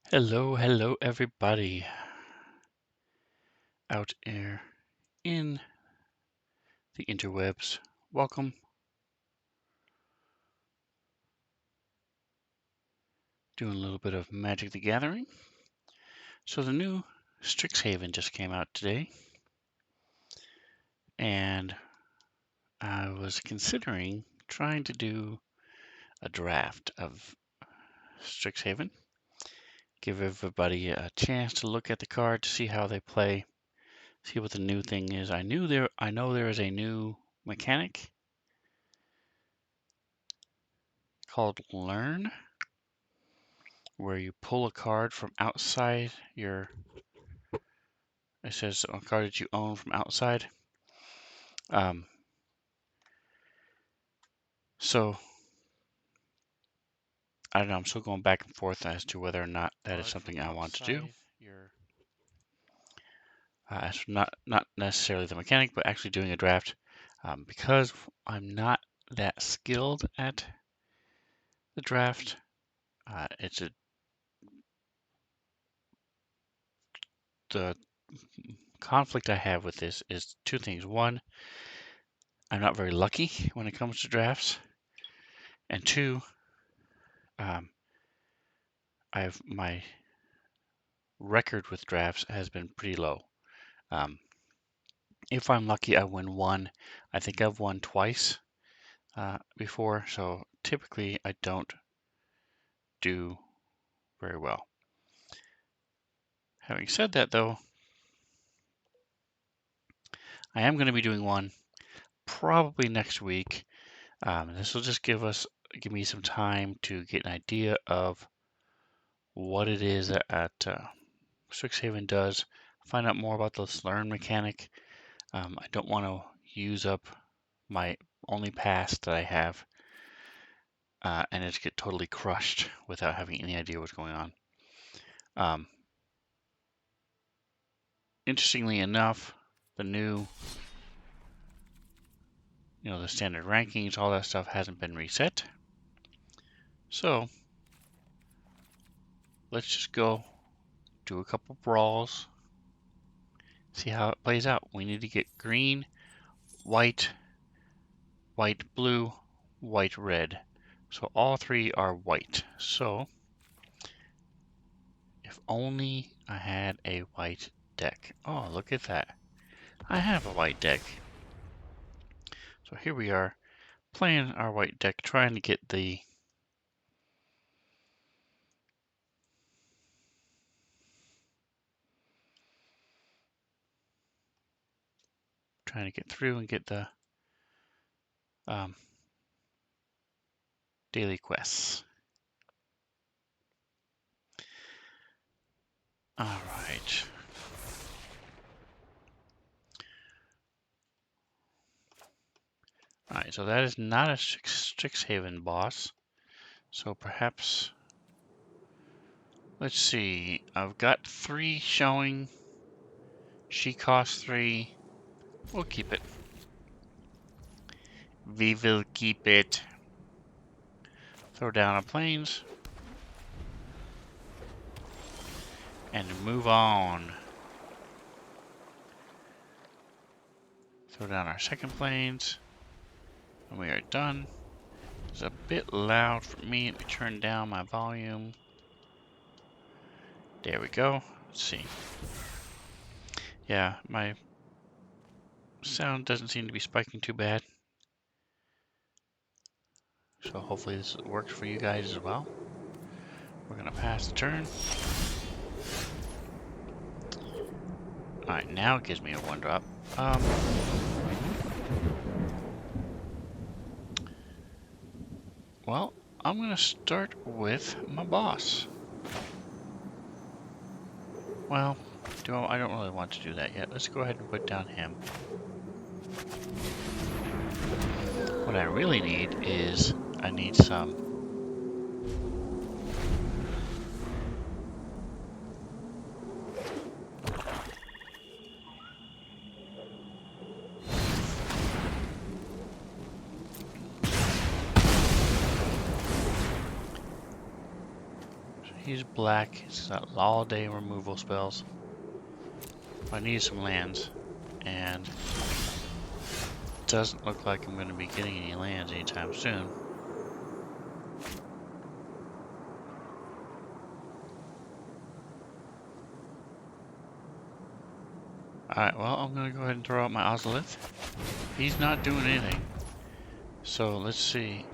Hello, everybody out there in the interwebs. Welcome. Doing a little bit of Magic the Gathering. So the new Strixhaven just came out today, and I was considering trying to do a draft of Strixhaven. Give everybody a chance to look at the card to see how they play, see what the new thing is. I know there is a new mechanic called Learn, where you pull a card from outside your, it says a card that you own from outside. So I don't know, I'm still going back and forth as to whether or not that is something I want to do. It's not necessarily the mechanic, but actually doing a draft, because I'm not that skilled at the draft. The conflict I have with this is two things. One, I'm not very lucky when it comes to drafts, and two, my record with drafts has been pretty low. If I'm lucky, I win one. I think I've won twice before, so typically I don't do very well. Having said that, though, I am going to be doing one probably next week. This will just give me some time to get an idea of what it is that Strixhaven does. Find out more about this learn mechanic. I don't want to use up my only pass that I have and just get totally crushed without having any idea what's going on. Interestingly enough, the new, the standard rankings, all that stuff hasn't been reset. So let's just go do a couple brawls, see how it plays out. We need to get green, white, white, blue, white, red. So all three are white. So if only I had a white deck. Oh, look at that. I have a white deck. So here we are playing our white deck, trying to get through and get the daily quests. All right. All right, so that is not a Strixhaven boss. So perhaps, let's see. I've got 3 showing. She costs 3. We'll keep it. We will keep it. Throw down our planes. And move on. Throw down our second planes. And we are done. It's a bit loud for me. Let me turn down my volume. There we go. Let's see. Yeah, my sound doesn't seem to be spiking too bad. So hopefully this works for you guys as well. We're gonna pass the turn. Alright, now it gives me a 1-drop. Well, I'm gonna start with my boss. Well, I don't really want to do that yet. Let's go ahead and put down him. What I really need is, I need some he's black. It's got all day removal spells. I need some lands, and it doesn't look like I'm going to be getting any lands anytime soon. Alright, well, I'm going to go ahead and throw out my Ozolith. He's not doing anything. So, let's see.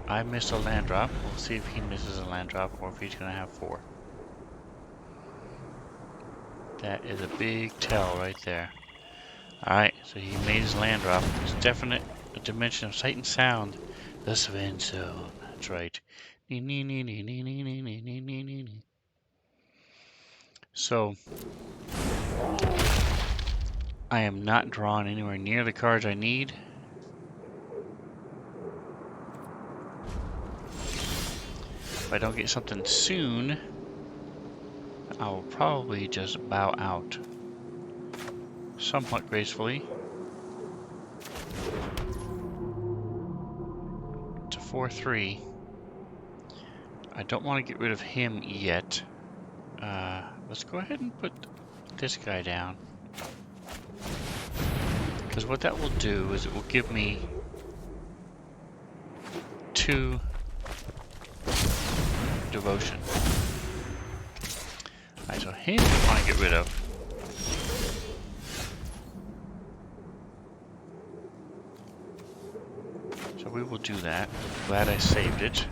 I missed a land drop. We'll see if he misses a land drop or if he's going to have 4. That is a big tell right there. Alright, so he made his land drop. It's definite a dimension of sight and sound. The Sven Zone. That's right. So, I am not drawn anywhere near the cards I need. If I don't get something soon, I will probably just bow out somewhat gracefully to 4-3. I don't want to get rid of him yet. Let's go ahead and put this guy down, because what that will do is it will give me 2 devotion. Alright, so him I want to get rid of. So we will do that. Glad I saved it.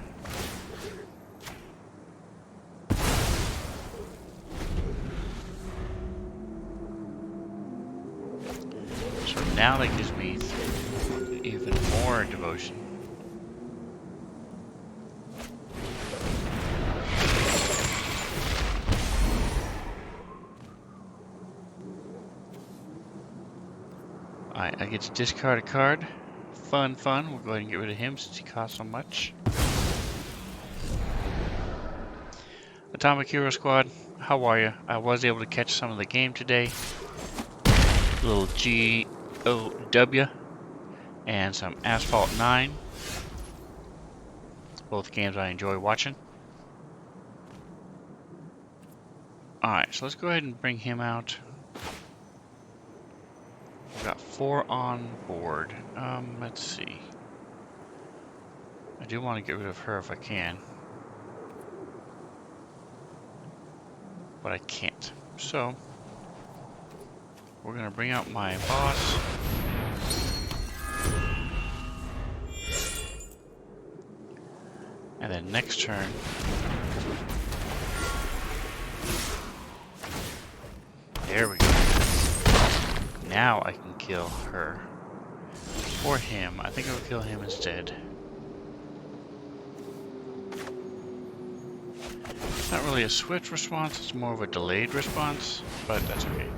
So now that gives me even more devotion. Alright, I get to discard a card. Fun. We'll go ahead and get rid of him since he costs so much. Atomic Hero Squad, how are you? I was able to catch some of the game today. A little GOW and some Asphalt 9. Both games I enjoy watching. Alright, so let's go ahead and bring him out. We've got 4 on board. Let's see. I do want to get rid of her if I can. But I can't. So, we're going to bring out my boss. And then next turn, there we go. Now I can kill her. Or him. I think I'll kill him instead. It's not really a swift response, it's more of a delayed response, but that's okay.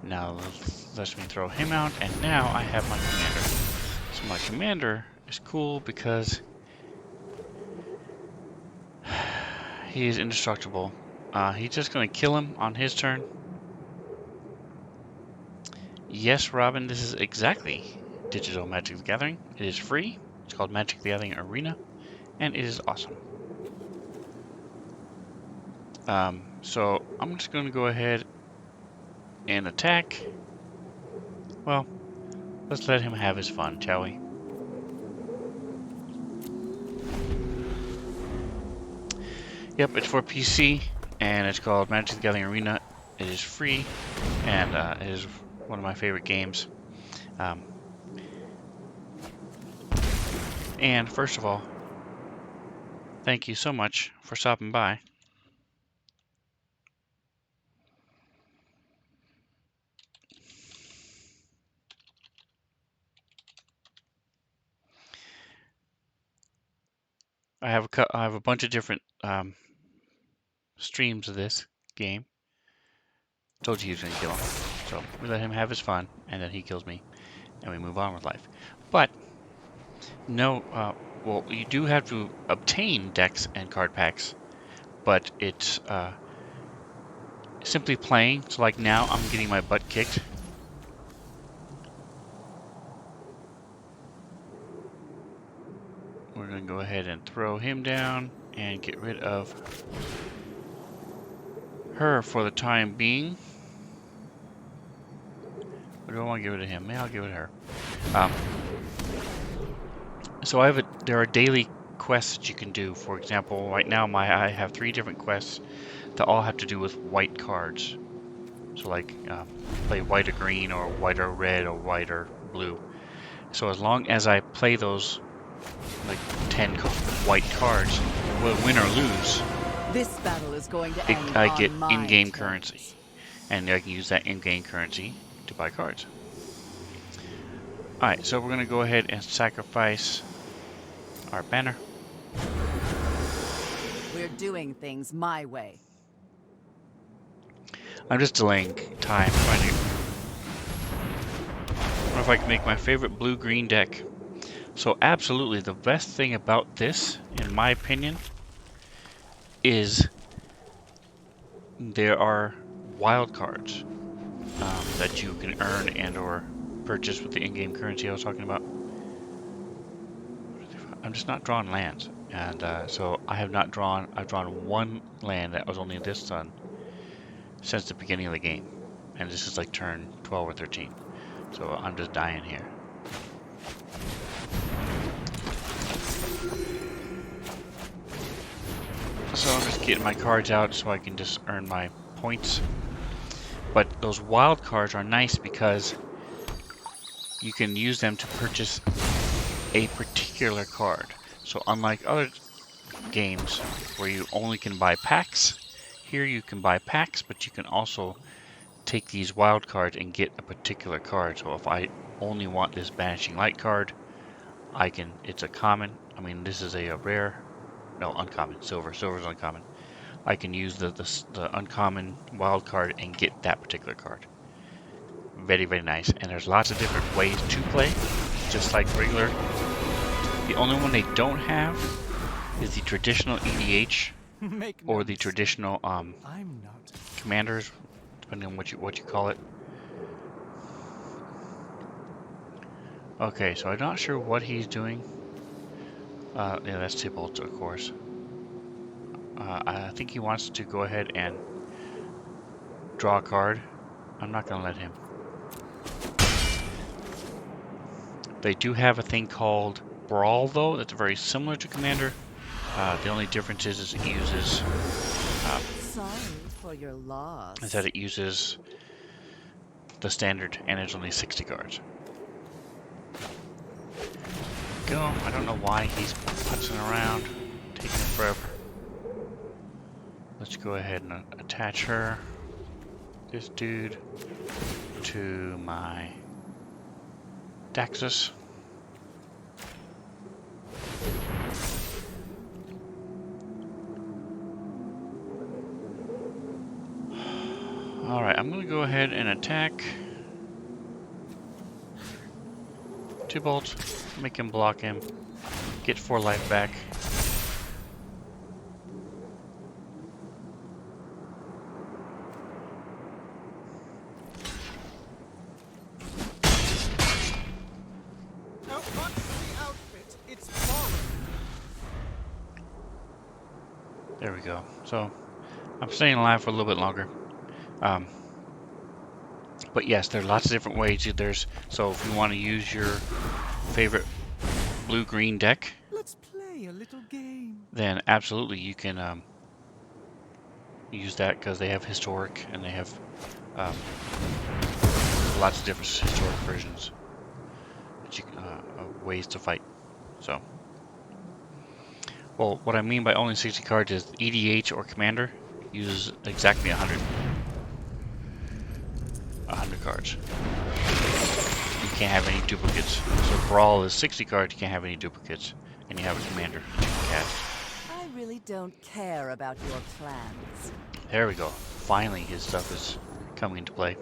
Now let me throw him out, and now I have my commander. So my commander is cool because he is indestructible. He's just going to kill him on his turn. Yes, Robin, this is exactly Digital Magic the Gathering. It is free. It's called Magic the Gathering Arena, and it is awesome. So I'm just going to go ahead and attack. Well, let's let him have his fun, shall we? Yep, it's for PC, and it's called Magic the Gathering Arena. It is free, and it is one of my favorite games. And first of all, thank you so much for stopping by. I have a bunch of different streams of this game. Told you he was going to kill him. So we let him have his fun, and then he kills me, and we move on with life. But, no, well, you do have to obtain decks and card packs, but it's simply playing. So like now, I'm getting my butt kicked. go ahead and throw him down and get rid of her for the time being. Or do I want to give it to him? Maybe I'll give it to her. So there are daily quests that you can do. For example, right now I have 3 different quests that all have to do with white cards. So like play white or green, or white or red, or white or blue. So as long as I play those like 10 white cards, whether win or lose, this battle is going to end I get on my in-game terms. currency, and I can use that in-game currency to buy cards. Alright, so we're going to go ahead and sacrifice our banner. We're doing things my way. I'm just delaying time, trying to... I wonder if I can make my favorite blue-green deck. So absolutely, the best thing about this, in my opinion, is there are wild cards that you can earn and or purchase with the in-game currency I was talking about. I'm just not drawing lands, and so I've drawn 1 land that was only this sun since the beginning of the game, and this is like turn 12 or 13, so I'm just dying here. So I'm just getting my cards out so I can just earn my points. But those wild cards are nice because you can use them to purchase a particular card. So unlike other games where you only can buy packs, here you can buy packs, but you can also take these wild cards and get a particular card. So if I only want this Banishing Light card, I can, it's a common, I mean this is a rare, no, uncommon, silver's uncommon. I can use the uncommon wild card and get that particular card. Very, very nice. And there's lots of different ways to play, just like regular. The only one they don't have is the traditional EDH or the traditional commanders, depending on what you call it. Okay, so I'm not sure what he's doing. Yeah, that's Tybalt, of course. I think he wants to go ahead and draw a card. I'm not going to let him. They do have a thing called Brawl, though, that's very similar to Commander. The only difference is it uses... Sorry for your loss. is that it uses the standard, and it's only 60 cards. Go. I don't know why he's putzing around, taking it forever. Let's go ahead and attach her, this dude, to my Daxus. Alright, I'm going to go ahead and attack Tybalt, make him block him, get 4 life back. There we go. So I'm staying alive for a little bit longer. But yes, there are lots of different ways. So if you want to use your favorite blue-green deck, let's play a little game. Then absolutely you can use that because they have historic and they have lots of different historic versions that you can, ways to fight. So, well, what I mean by only 60 cards is EDH or Commander uses exactly 100 cards. You can't have any duplicates. So Brawl is 60 cards, you can't have any duplicates, and you have a Commander that you can cast. I really don't care about your plans. There we go. Finally, his stuff is coming into play.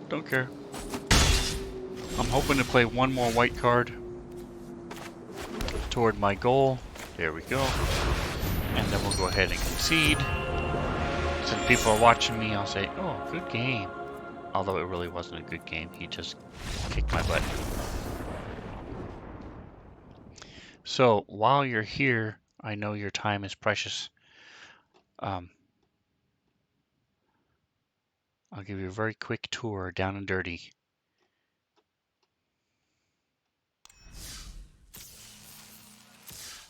Don't care. I'm hoping to play 1 more white card toward my goal. There we go. And then we'll go ahead and concede. Since people are watching me, I'll say, oh, good game. Although it really wasn't a good game. He just kicked my butt. So while you're here, I know your time is precious. I'll give you a very quick tour down and dirty.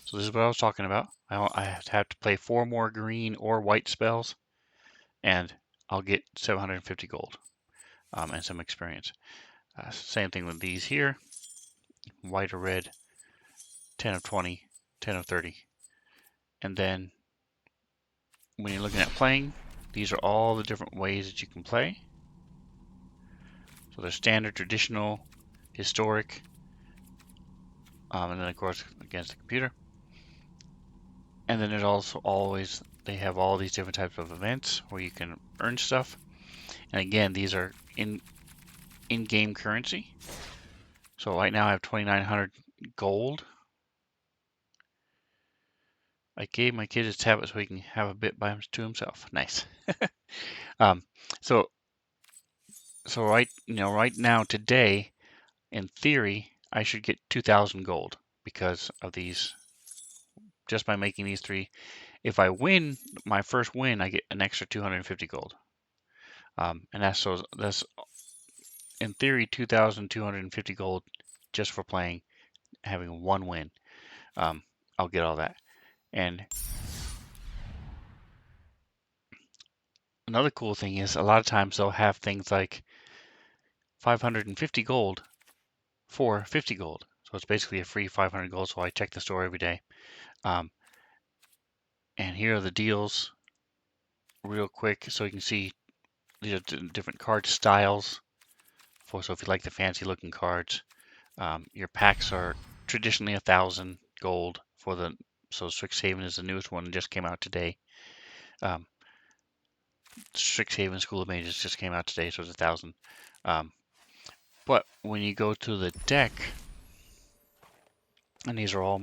So this is what I was talking about. I have to play 4 more green or white spells, and I'll get 750 gold and some experience. Same thing with these here, white or red, 10 of 20, 10 of 30. And then when you're looking at playing, these are all the different ways that you can play. So there's standard, traditional, historic, and then of course against the computer. And then there's also always, they have all these different types of events where you can earn stuff. And again, these are in-game currency. So right now I have 2,900 gold. I gave my kid his tablet so he can have a bit to himself. Nice. So right now today, in theory, I should get 2,000 gold because of these, just by making these 3. If I win my first win, I get an extra 250 gold. And that's in theory 2,250 gold just for playing, having 1 win. I'll get all that. And another cool thing is a lot of times they'll have things like 550 gold for 50 gold. So it's basically a free 500 gold. So I check the store every day. And here are the deals real quick. So you can see these are different card styles. So if you like the fancy looking cards, your packs are traditionally 1,000 gold for so Strixhaven is the newest one and just came out today. Strixhaven School of Mages just came out today, so it's 1,000. But when you go to the deck, and these are all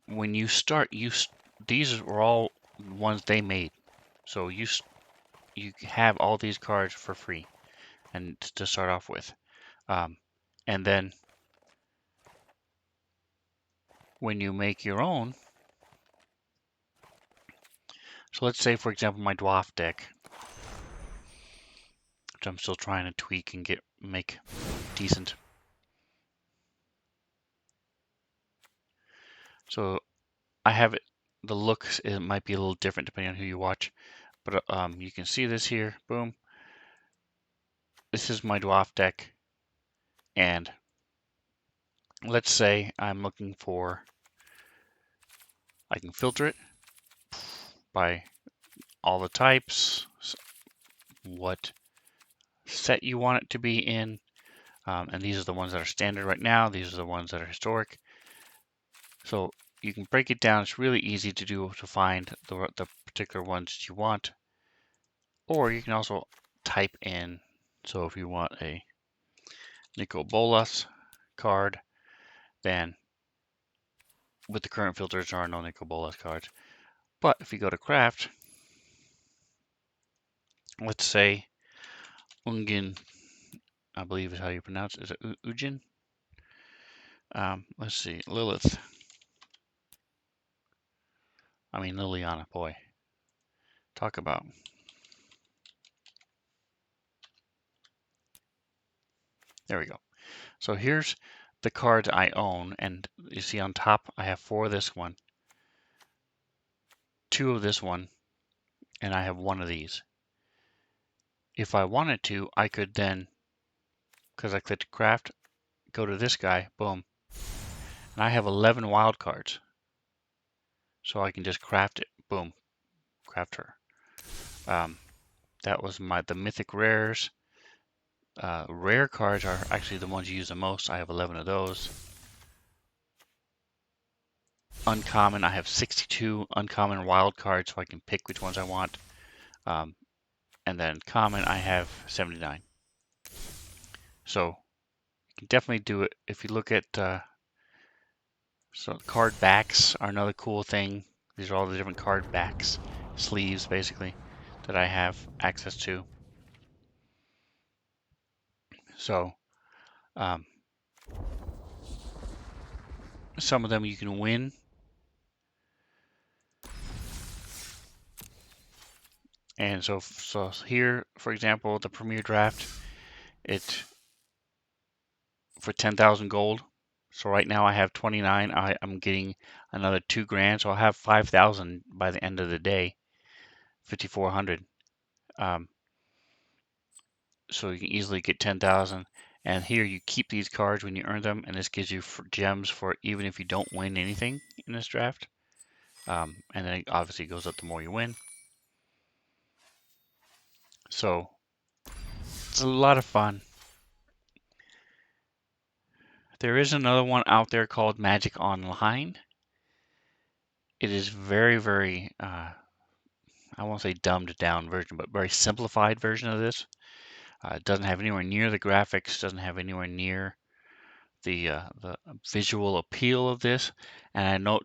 when you start, these are all ones they made. So you have all these cards for free, and to start off with, and then when you make your own. So let's say, for example, my dwarf deck, which I'm still trying to tweak and make decent. So I have it. The looks, it might be a little different depending on who you watch, but you can see this here. Boom. This is my dwarf deck, and let's say I'm looking for. I can filter it by all the types, what set you want it to be in, and these are the ones that are standard right now. These are the ones that are historic. So you can break it down. It's really easy to do to find the particular ones that you want, or you can also type in. So if you want a Nicol Bolas card, then with the current filters there are no Nicol Bolas cards. But if you go to craft, let's say Ungin, I believe is how you pronounce it. Is it Ujin? Let's see, Lilith. I mean Liliana, boy. Talk about. There we go. So here's the cards I own, and you see on top I have 4 of this one, 2 of this one, and I have 1 of these. If I wanted to, I could then, because I clicked craft, go to this guy, boom, and I have 11 wild cards. So I can just craft it, boom, craft her. That was the mythic rares. Rare cards are actually the ones you use the most. I have 11 of those. Uncommon, I have 62 uncommon wild cards, so I can pick which ones I want. And then common, I have 79. So you can definitely do it. If you look at, so card backs are another cool thing. These are all the different card backs, sleeves basically, that I have access to. So Some of them you can win. And so here, for example, the Premier Draft, it for 10,000 gold. So right now I have 29. I'm getting another 2 grand, so I'll have 5,000 by the end of the day, 5,400. So you can easily get 10,000. And here you keep these cards when you earn them, and this gives you gems for even if you don't win anything in this draft. And then it obviously goes up the more you win. So it's a lot of fun. There is another one out there called Magic Online. It is very, very, I won't say dumbed down version, but very simplified version of this. It doesn't have anywhere near the graphics, doesn't have anywhere near the visual appeal of this. And I note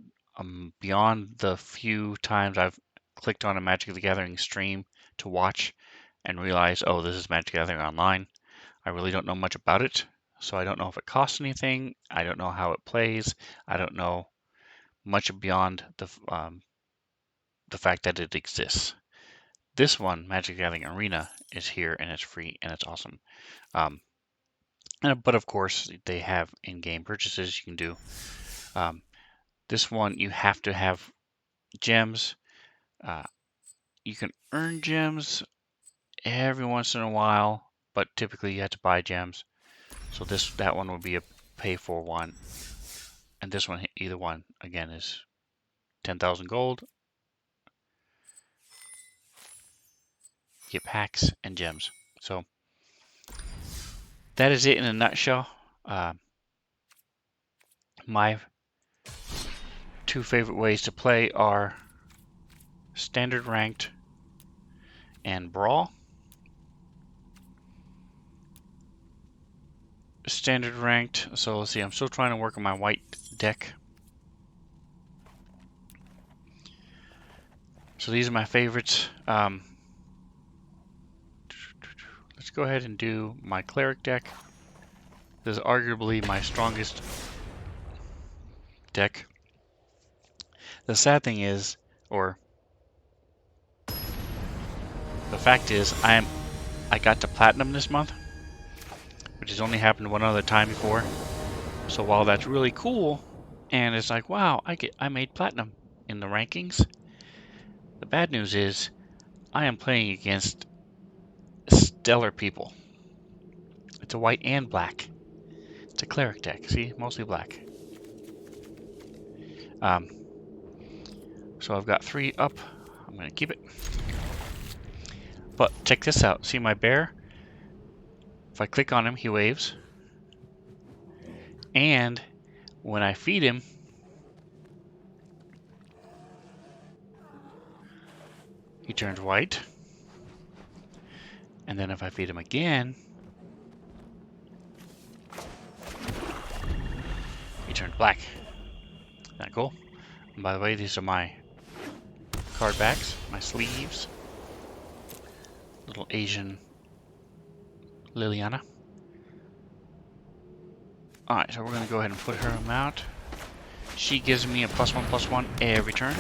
beyond the few times I've clicked on a Magic the Gathering stream to watch and realize, oh, this is Magic the Gathering Online, I really don't know much about it. So I don't know if it costs anything. I don't know how it plays. I don't know much beyond the fact that it exists. This one, Magic the Gathering Arena, is here and it's free and it's awesome. But of course, they have in-game purchases you can do. This one, you have to have gems. You can earn gems every once in a while, but typically you have to buy gems. So that one would be a pay for one. And this one, either one, again, is 10,000 gold. Get packs and gems. So that is it in a nutshell. My 2 favorite ways to play are Standard Ranked and Brawl. Standard Ranked, so let's see, I'm still trying to work on my white deck. So these are my favorites. Let's go ahead and do my Cleric deck. This is arguably my strongest deck. The sad thing is, or the fact is, I got to Platinum this month, which has only happened one other time before. So while that's really cool, and it's like, wow, I made Platinum in the rankings. The bad news is, I am playing against stellar people. It's a white and black. It's a Cleric deck. See, mostly black. So I've got 3 up. I'm gonna keep it. But check this out. See my bear? If I click on him, he waves. And when I feed him, he turns white. And then if I feed him again, he turns black. Isn't that cool? And by the way, these are my card backs, my sleeves. Little Asian Liliana. Alright, so we're going to go ahead and put her out. She gives me a +1/+1 every turn.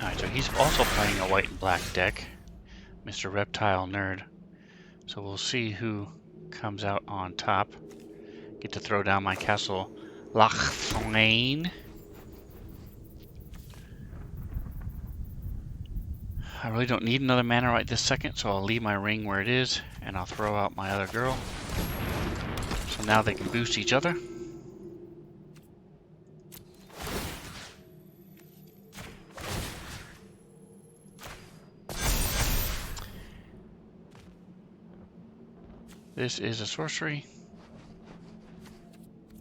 Alright, so he's also playing a white and black deck. Mr. Reptile Nerd. So we'll see who comes out on top. Get to throw down my castle Lachflain. I really don't need another mana right this second, so I'll leave my ring where it is, and I'll throw out my other girl. So now they can boost each other. This is a sorcery.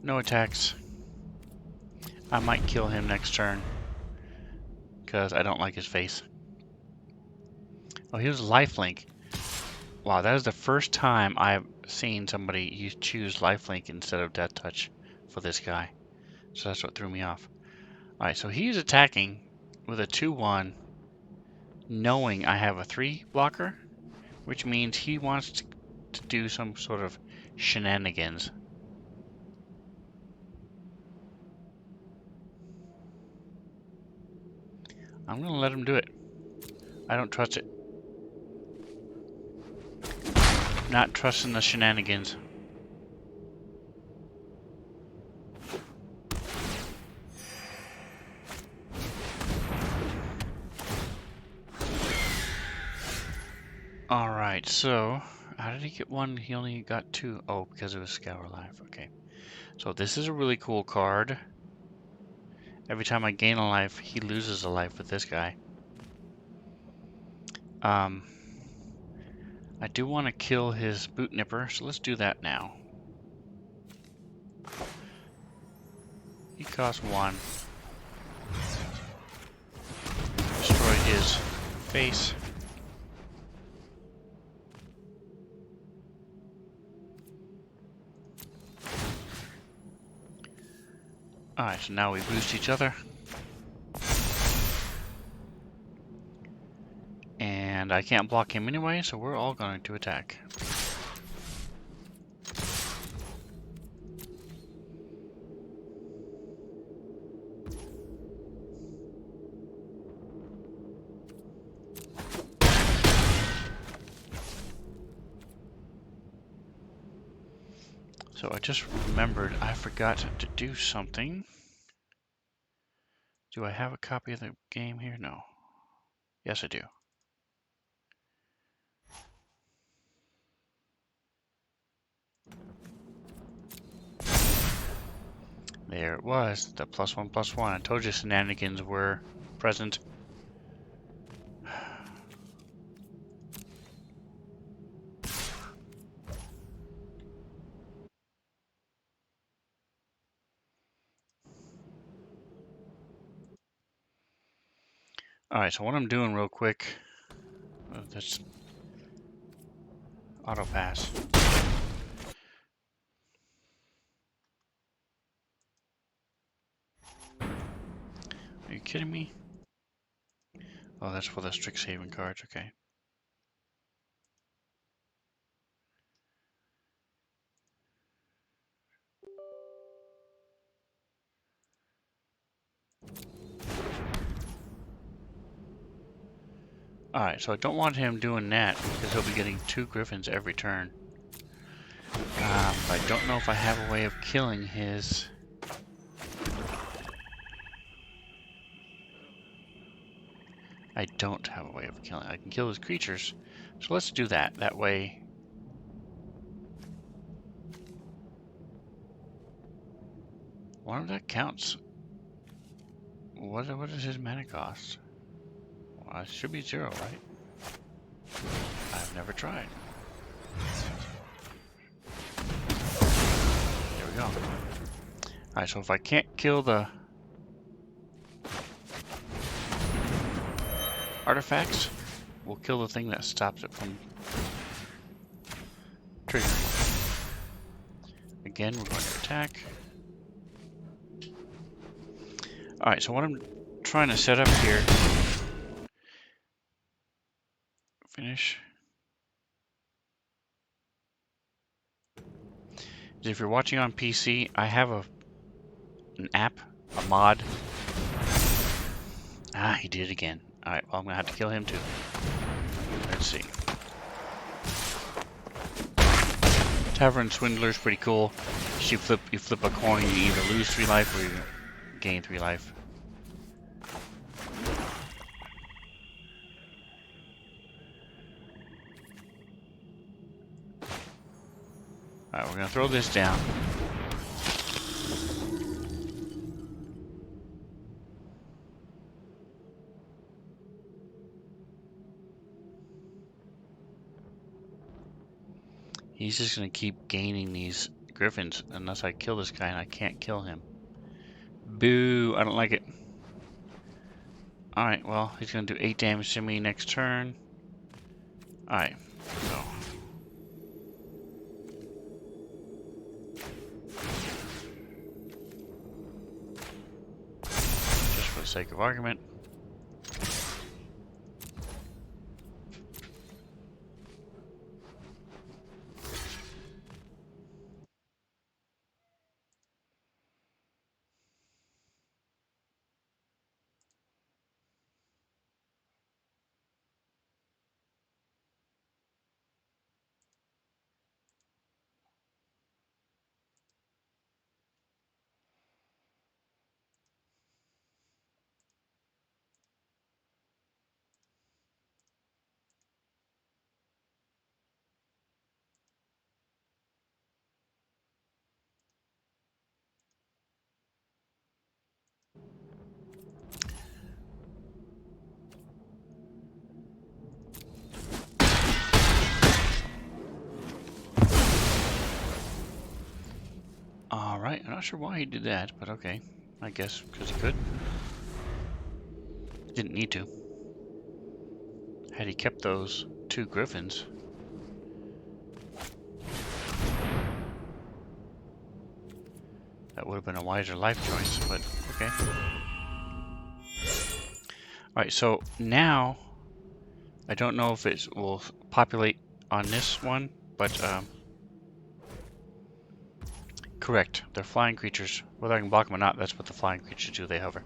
No attacks. I might kill him next turn, because I don't like his face. Oh, he was lifelink. Wow, that is the first time I've seen somebody choose lifelink instead of death touch for this guy. So that's what threw me off. Alright, so he's attacking with a 2/1 knowing I have a 3 blocker, which means he wants to do some sort of shenanigans. I'm gonna let him do it. I don't trust it. Not trusting the shenanigans. Alright, so how did he get 1? He only got 2. Oh, because it was Scour Life. Okay. So this is a really cool card. Every time I gain a life, he loses a life with this guy. I do want to kill his Boot Nipper, so let's do that now. He costs 1. Destroy his face. Alright, so now we boost each other. And I can't block him anyway, so we're all going to attack. So I just remembered I forgot to do something. Do I have a copy of the game here? No. Yes, I do. There it was, the +1/+1. I told you shenanigans were present. Alright, so what I'm doing real quick, that's auto pass. Are you kidding me? Oh, that's for the Strixhaven cards, okay. Alright, so I don't want him doing that because he'll be getting 2 Griffins every turn. I don't know if I have a way of killing his... I don't have a way of killing. I can kill his creatures. So let's do that. That way... One of that counts. What is his mana cost? Well, it should be 0, right? I've never tried. There we go. Alright, so if I can't kill the artifacts, we'll kill the thing that stops it from triggering. Again, we're going to attack. Alright, so what I'm trying to set up here... Finish. If you're watching on PC, I have an app, a mod. Ah, he did it again. Alright, well, I'm gonna have to kill him too. Let's see. Tavern Swindler's pretty cool. You flip a coin, you either lose 3 life or you gain 3 life. Alright, we're gonna throw this down. He's just gonna keep gaining these griffins unless I kill this guy, and I can't kill him. Boo! I don't like it. Alright, well, he's gonna do 8 damage to me next turn. Alright, so. Just for the sake of argument. Alright, I'm not sure why he did that, but okay. I guess because he could. Didn't need to. Had he kept those 2 griffins. That would have been a wiser life choice, but okay. Alright, so now I don't know if it will populate on this one, but correct. They're flying creatures. Whether I can block them or not, that's what the flying creatures do. They hover.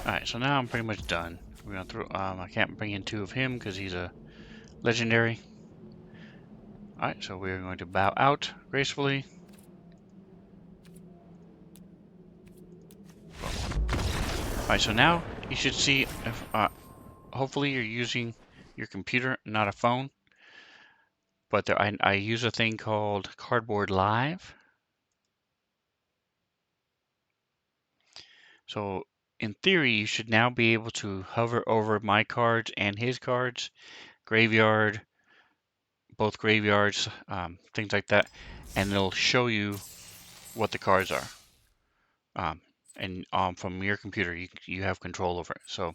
Alright, so now I'm pretty much done. We're gonna throw. I can't bring in 2 of him because he's a legendary. Alright, so we're going to bow out gracefully. Alright, so now you should see if, hopefully you're using your computer, not a phone. But there, I use a thing called Cardboard Live. So in theory, you should now be able to hover over my cards and his cards, graveyard, both graveyards, things like that, and it'll show you what the cards are. And from your computer, you have control over it. So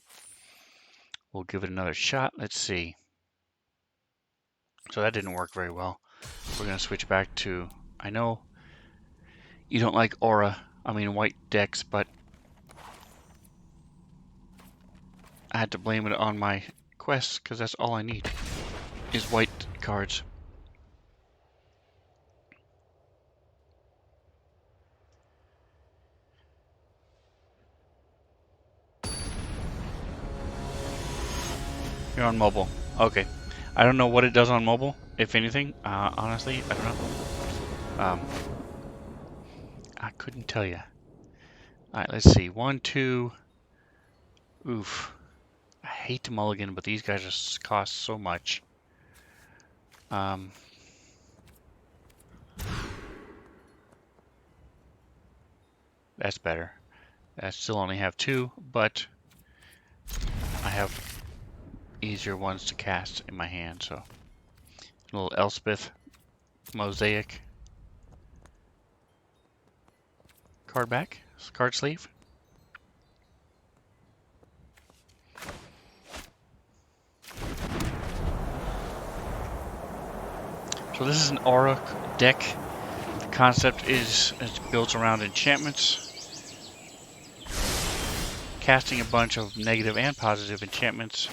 we'll give it another shot. Let's see. So that didn't work very well. We're going to switch back to, I know you don't like white decks, but I had to blame it on my quests because that's all I need is white cards. You're on mobile. Okay. I don't know what it does on mobile, if anything. Honestly, I don't know. I couldn't tell you. Alright, let's see. 1, 2. Oof. I hate the mulligan, but these guys just cost so much. That's better. I still only have 2, but I have easier ones to cast in my hand, so. A little Elspeth mosaic. Card back. Card sleeve. So this is an aura deck. The concept is built around enchantments. Casting a bunch of negative and positive enchantments.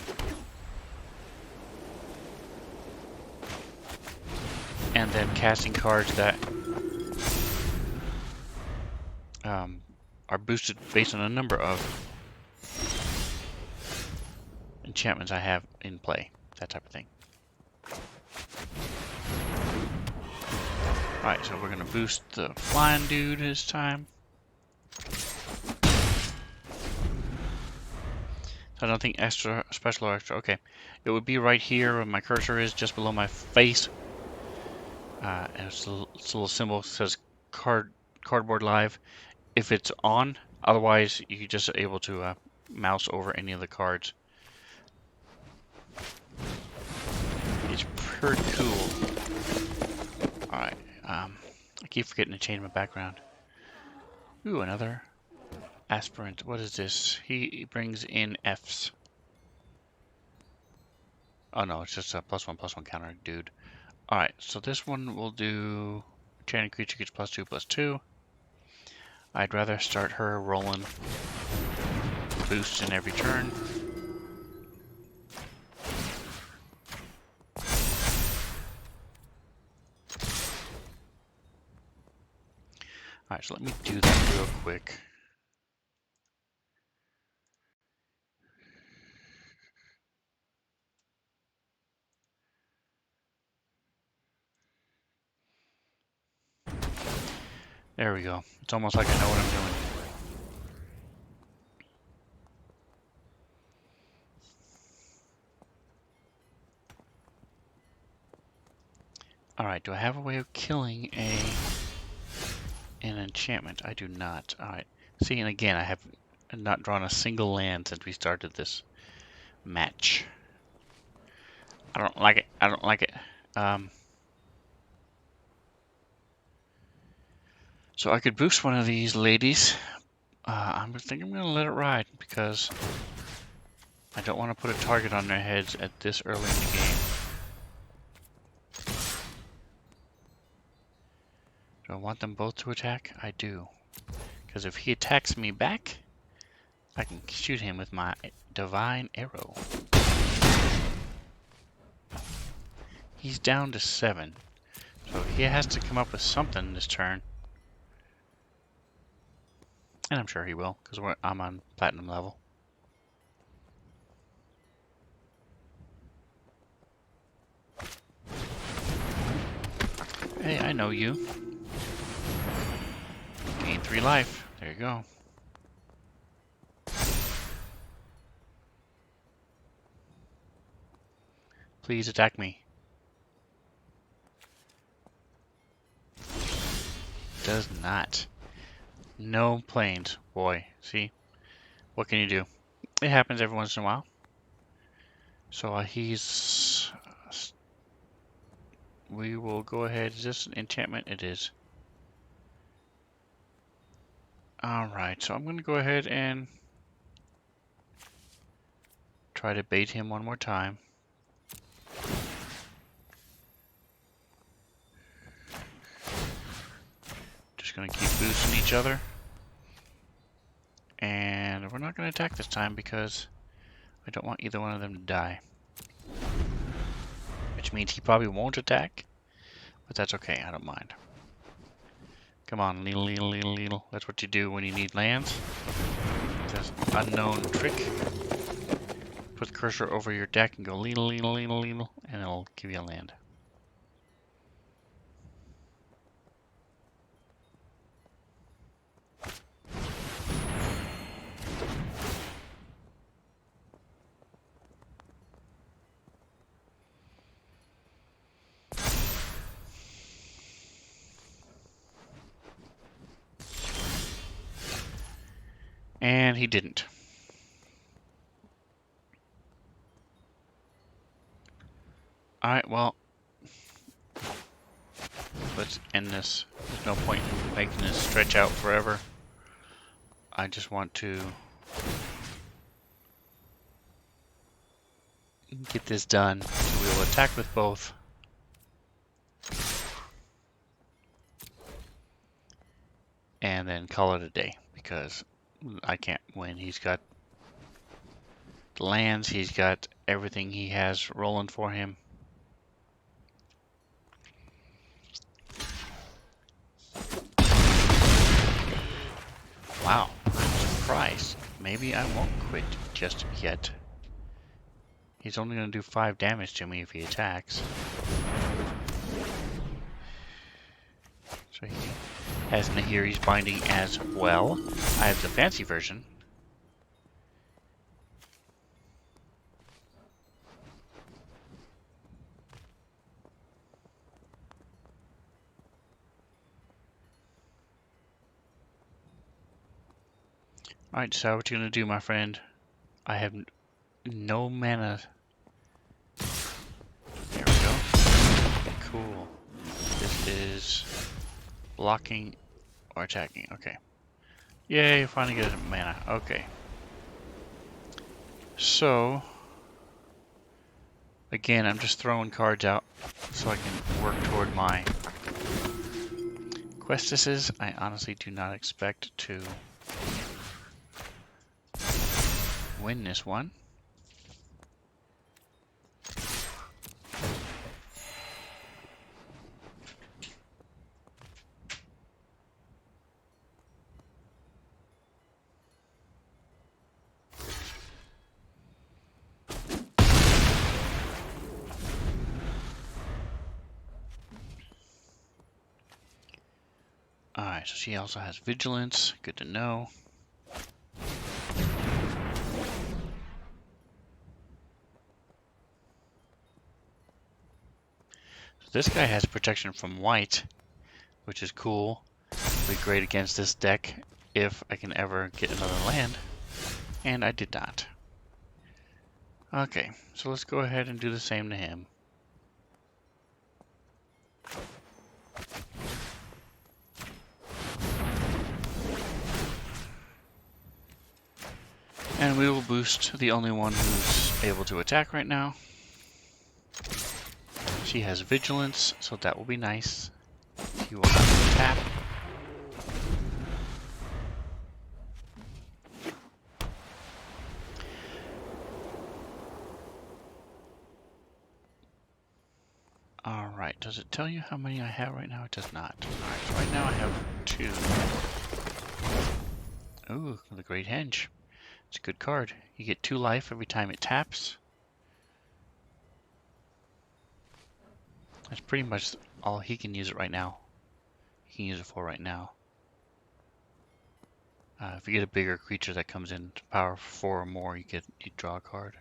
And then casting cards that are boosted based on a number of enchantments I have in play. That type of thing. Alright, so we're going to boost the flying dude this time. I don't think extra, special or extra. Okay. It would be right here where my cursor is, just below my face. And it's a little symbol that says Cardboard Live. If it's on, otherwise you're just able to mouse over any of the cards. It's pretty cool. Alright. I keep forgetting to change my background. Ooh, another aspirant. What is this? He brings in Fs. Oh no, it's just a +1/+1 counter, dude. Alright, so this one will do enchanted creature gets +2/+2. I'd rather start her rolling boosts in every turn. Alright, so let me do that real quick. There we go. It's almost like I know what I'm doing. Alright, do I have a way of killing an enchantment? I do not. Alright. See, and again, I have not drawn a single land since we started this match. I don't like it. I don't like it. So I could boost one of these ladies. I think I'm going to let it ride because I don't want to put a target on their heads at this early in the game. Do I want them both to attack? I do. Because if he attacks me back, I can shoot him with my divine arrow. He's down to 7. So he has to come up with something this turn. And I'm sure he will, because I'm on platinum level. Hey, I know you. Gain 3 life. There you go. Please attack me. Does not. No planes. Boy, see? What can you do? It happens every once in a while. So he's... we will go ahead. Is this an enchantment? It is. Alright, so I'm going to go ahead and try to bait him one more time. Just going to keep boosting each other. And we're not going to attack this time because I don't want either one of them to die. Which means he probably won't attack. But that's okay, I don't mind. Come on, leedle, leedle, leedle, leedle. That's what you do when you need lands. This unknown trick. Put the cursor over your deck and go leedle, leedle, leedle, leedle, and it'll give you a land. And he didn't. Alright, well, let's end this. There's no point in making this stretch out forever. I just want to get this done. So we will attack with both. And then call it a day, because I can't win. He's got the lands, he's got everything he has rolling for him. Wow, I'm surprised. Maybe I won't quit just yet. He's only going to do 5 damage to me if he attacks. So he has Nahiri's Binding as well. I have the fancy version. Alright, so what you gonna do, my friend? I have no mana. There we go. Cool. This is blocking or attacking. Okay. Yay, finally get a mana. Okay. So, again, I'm just throwing cards out so I can work toward my questesses. I honestly do not expect to win this one. Alright, so she also has vigilance. Good to know. This guy has protection from white, which is cool. Be great against this deck if I can ever get another land. And I did not. Okay, so let's go ahead and do the same to him. And we will boost the only one who's able to attack right now. She has vigilance, so that will be nice. He will have to tap. Alright, does it tell you how many I have right now? It does not. Alright, so right now I have 2. Ooh, the Great Henge. It's a good card. You get 2 life every time it taps. That's pretty much all he can use it right now. He can use it for right now. If you get a bigger creature that comes in to power 4 or more, you draw a card.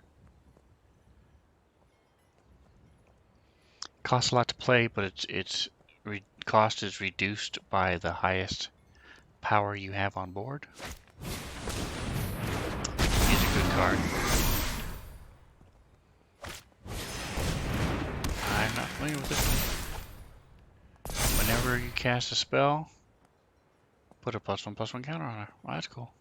Costs a lot to play, but its cost is reduced by the highest power you have on board. He's a good card. I'm not familiar with this one. Whenever you cast a spell, put a +1/+1 counter on her. Well, that's cool.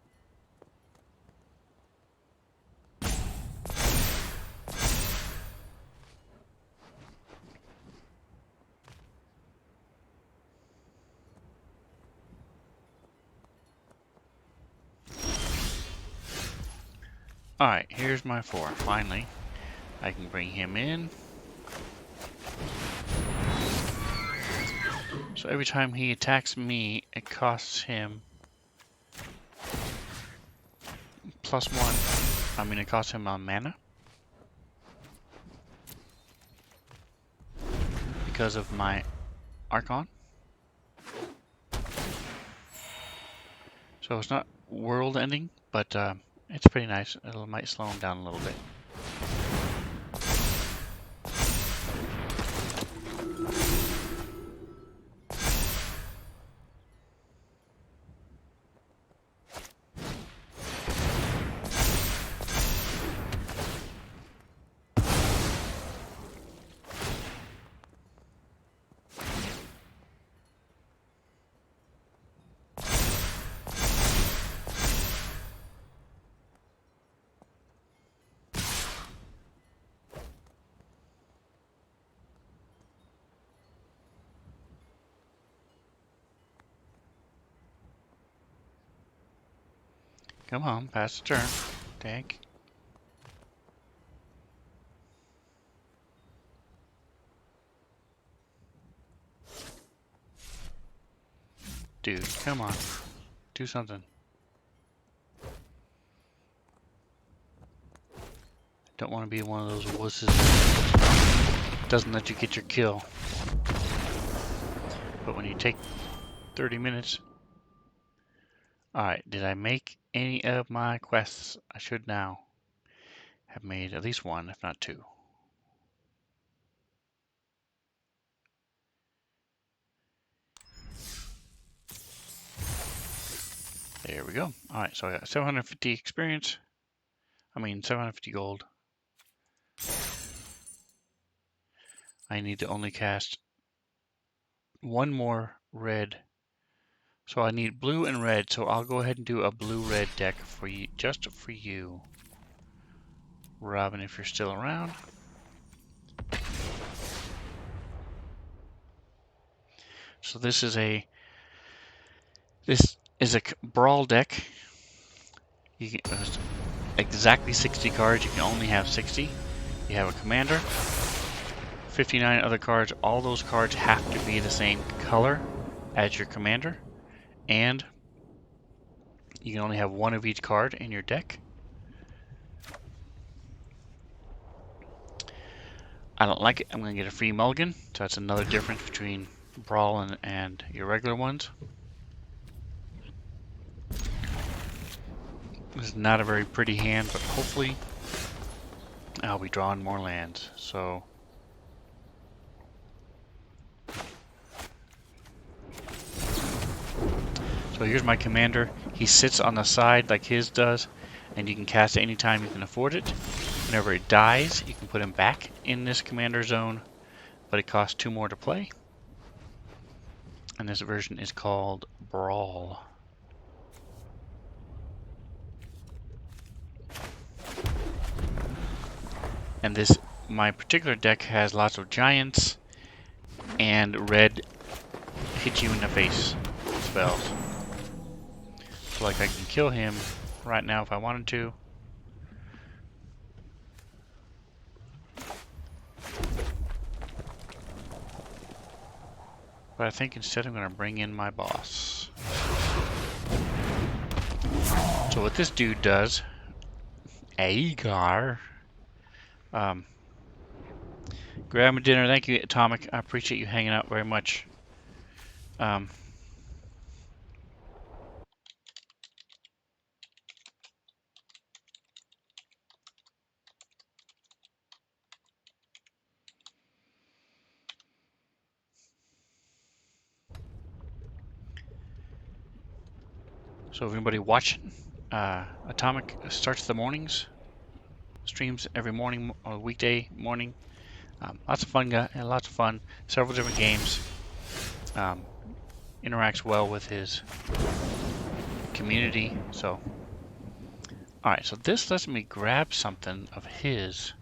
Alright, here's my 4. Finally, I can bring him in. So every time he attacks me, it costs him +1. I mean, it costs him on mana. Because of my Archon. So it's not world ending, but it's pretty nice. It might slow him down a little bit. Come on, pass the turn. Tank. Dude, come on. Do something. Don't want to be one of those wusses that doesn't let you get your kill. But when you take 30 minutes... Alright, did I make any of my quests? I should now have made at least 1, if not 2. There we go. Alright, so I got 750 experience. 750 gold. I need to only cast 1 more red. So I need blue and red, so I'll go ahead and do a blue-red deck for you, just for you. Robin, if you're still around. So this is a Brawl deck. You get exactly 60 cards. You can only have 60. You have a commander, 59 other cards. All those cards have to be the same color as your commander. And you can only have 1 of each card in your deck. I don't like it. I'm going to get a free mulligan. So that's another difference between Brawl and your regular ones. This is not a very pretty hand, but hopefully I'll be drawing more lands. So So here's my commander. He sits on the side like his does, and you can cast it anytime you can afford it. Whenever it dies, you can put him back in this commander zone, but it costs 2 more to play. And this version is called Brawl. And this, my particular deck has lots of giants and red hit you in the face spells. So like I can kill him right now if I wanted to. But I think instead I'm going to bring in my boss. So what this dude does, Agar, grab a dinner. Thank you, Atomic. I appreciate you hanging out very much. So if anybody watching, Atomic starts the mornings, streams every morning or weekday morning. Lots of fun, lots of fun. Several different games. Interacts well with his community. So, all right. So this lets me grab something of his.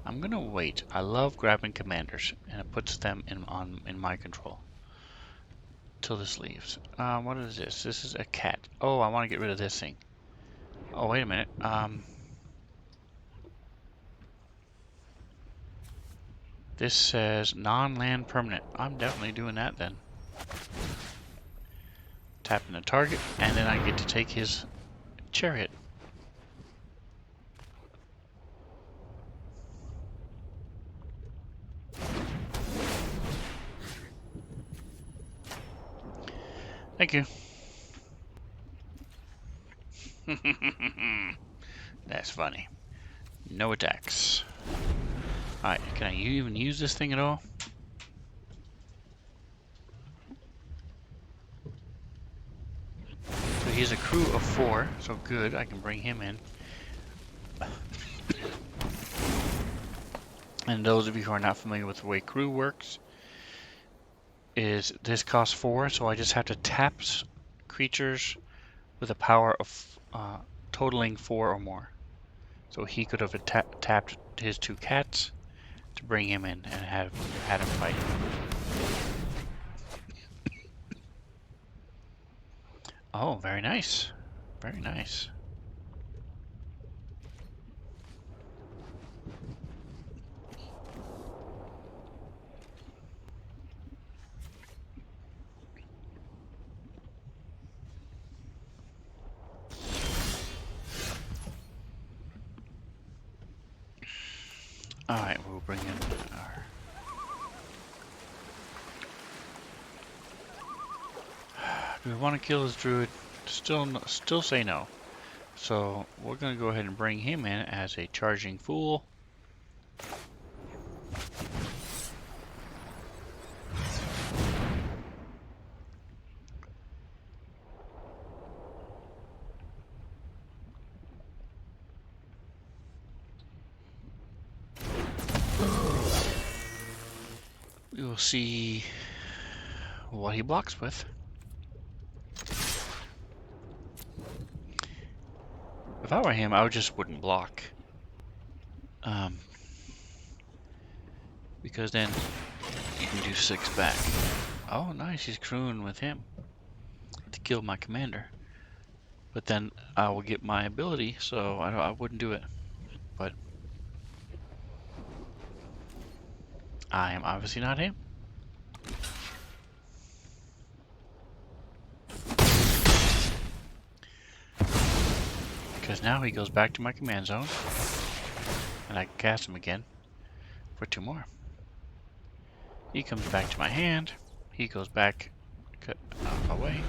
I'm gonna wait. I love grabbing commanders, and it puts them in my control. Till this leaves. What is this? This is a cat. Oh, I want to get rid of this thing. Oh, wait a minute. This says non-land permanent. I'm definitely doing that then. Tapping the target, and then I get to take his chariot. Thank you. That's funny. No attacks. Alright, can I even use this thing at all? So he's a crew of 4, so good, I can bring him in. And those of you who are not familiar with the way crew works, is this costs 4, so I just have to tap creatures with a power of totaling 4 or more. So he could have tapped his 2 cats to bring him in and had him fight. Oh, very nice. Very nice. Alright, we'll bring in our... Do we want to kill this druid? Still say no. So we're going to go ahead and bring him in as a charging fool. We will see what he blocks with. If I were him, I just wouldn't block. Because then you can do 6 back. Oh, nice, he's crewing with him to kill my commander. But then I will get my ability, so I wouldn't do it. But I am obviously not him. Because now he goes back to my command zone, and I can cast him again for 2 more. He comes back to my hand. He goes back away.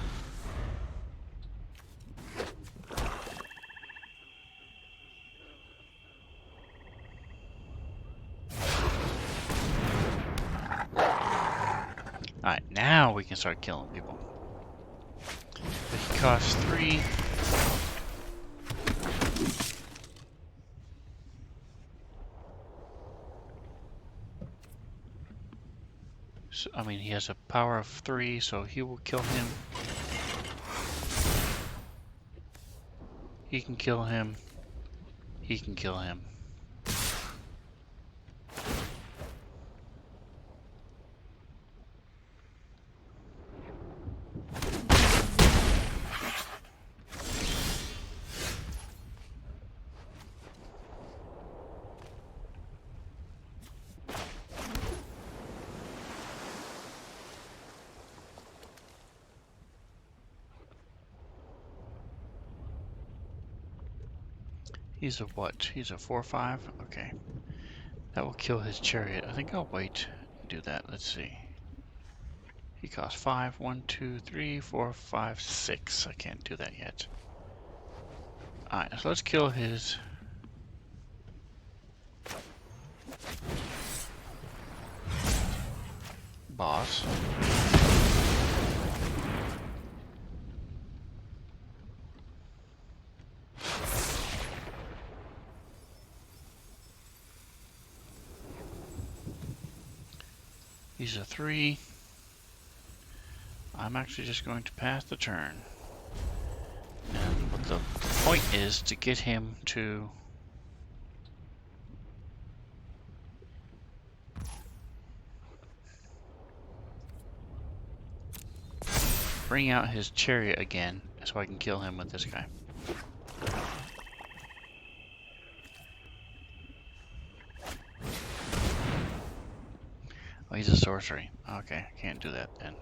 Alright, now we can start killing people. But he costs 3. So, I mean, he has a power of 3, so he will kill him. He can kill him. He can kill him. He's a what? He's a 4/5? Okay. That will kill his chariot. I think I'll wait and do that. Let's see. He costs 5. 1, 2, 3, 4, 5, 6. I can't do that yet. Alright, so let's kill his... boss. He's a 3. I'm actually just going to pass the turn. And what the point is to get him to bring out his chariot again so I can kill him with this guy. Oh, he's a sorcery. Okay, I can't do that then.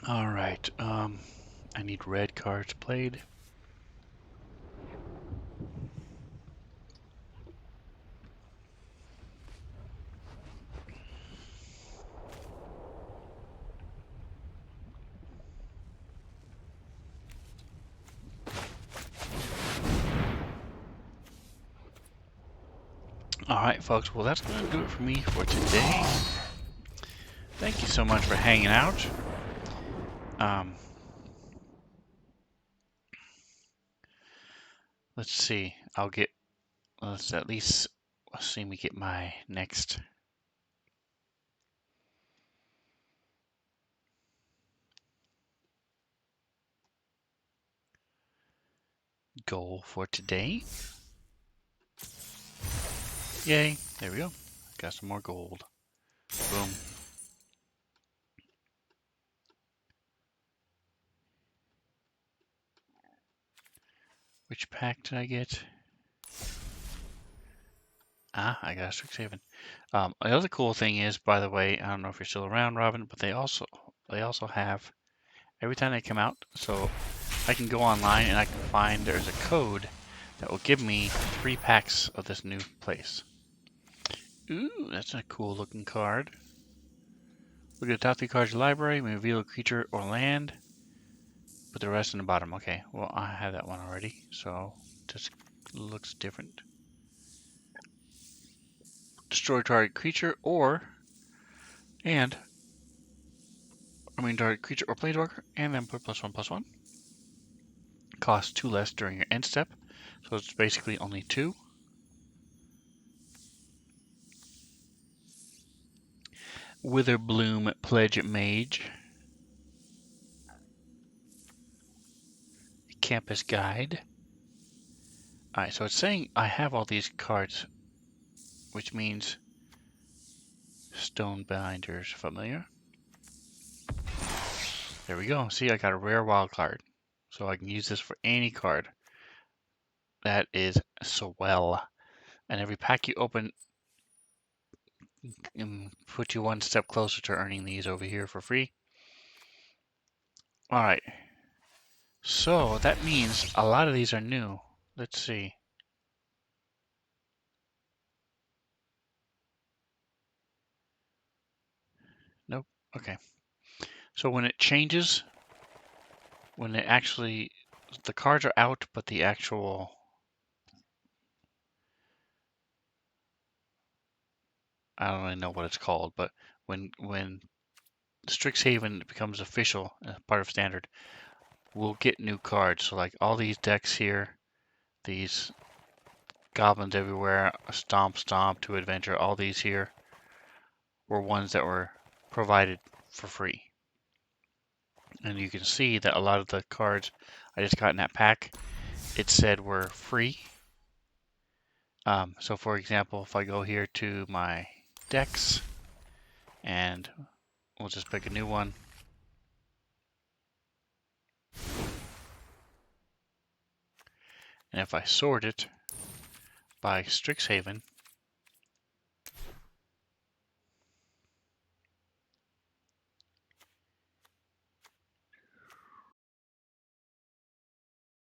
Alright, I need red cards played. Alright, folks, well, that's going to do it for me for today. Thank you so much for hanging out. Let's see. Let's at least see me get my next goal for today. Yay, there we go. Got some more gold. Boom. Which pack did I get? Ah, I got a Strixhaven. The other cool thing is, by the way, I don't know if you're still around, Robin, but they also have every time they come out, so I can go online and I can find there's a code that will give me 3 packs of this new place. Ooh, that's a cool looking card. Look at the top 3 cards of your library, may reveal a creature or land. Put the rest in the bottom. Okay, well, I have that one already, so this looks different. Destroy target creature target creature or planeswalker, and then put +1/+1. Costs 2 less during your end step, so it's basically only 2. Witherbloom Pledge Mage, Campus Guide. Alright, so it's saying I have all these cards, which means Stonebinder's familiar. There we go. See, I got a rare wild card. So I can use this for any card. That is swell. And every pack you open put you one step closer to earning these over here for free. Alright. So that means a lot of these are new. Let's see. Nope. Okay. So when it changes, when it actually, the cards are out, but the actual, I don't really know what it's called, but when Strixhaven becomes official, part of standard, we'll get new cards. So like all these decks here, these goblins everywhere, Stomp, Stomp, to Adventure, all these here were ones that were provided for free. And you can see that a lot of the cards I just got in that pack, it said were free. So for example, if I go here to my decks, and we'll just pick a new one. And if I sort it by Strixhaven,